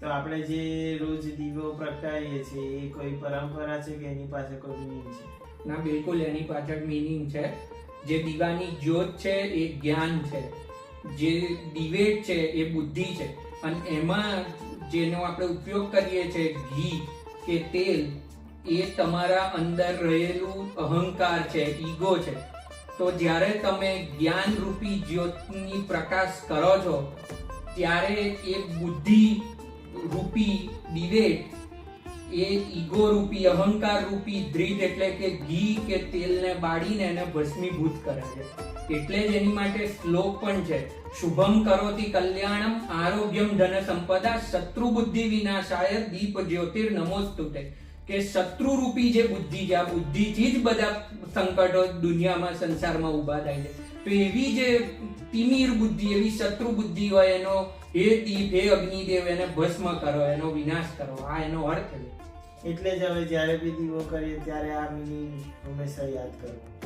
તો આપણે જે રોજ દીવો પ્રગટાવીએ છીએ એ કોઈ પરંપરા છે કે એની પાસે કોઈ મીનિંગ છે? ના, બિલકુલ એની પાછળ મીનિંગ છે. જે દીવાની જ્યોત છે એ જ્ઞાન છે, જે દિવેટ છે એ બુદ્ધિ છે, અને એમાં જેનો આપણે ઉપયોગ કરીએ છીએ ઘી કે તેલ, એ તમારા અંદર રહેલું અહંકાર છે, ઈગો છે. તો જ્યારે તમે જ્ઞાન રૂપી જ્યોતની પ્રકાશ કરો છો ત્યારે એ બુદ્ધિ રૂપી દિવેટ એ ઈગો રૂપી અહંકાર રૂપી ધ્રિજ એટલે કે ઘી કે તેલને બાળીને એને ભસ્મીભૂત કરે છે. એટલે જ એની માટે શ્લોક પણ છે, શુભમ કરોતિ કલ્યાણમ આરોગ્યમ ધન સંપદા શત્રુ બુદ્ધિ વિનાશાય દીપ જ્યોતિર નમોસ્તુતે. કે શત્રુ રૂપી જે બુદ્ધિ છે, આ બુદ્ધિથી જ બધા સંકટો દુનિયામાં સંસારમાં ઊભા થાય છે. તો એવી જે તિમિર બુદ્ધિ, એવી શત્રુ બુદ્ધિ હોય એનો હે દીપ હે અગ્નિદેવ એને ભસ્મ કરો, એનો વિનાશ કરો, આ એનો અર્થ છે. એટલે જ હવે જ્યારે બી દીવો કરીએ ત્યારે આ મીનિંગ હંમેશા યાદ કરવો.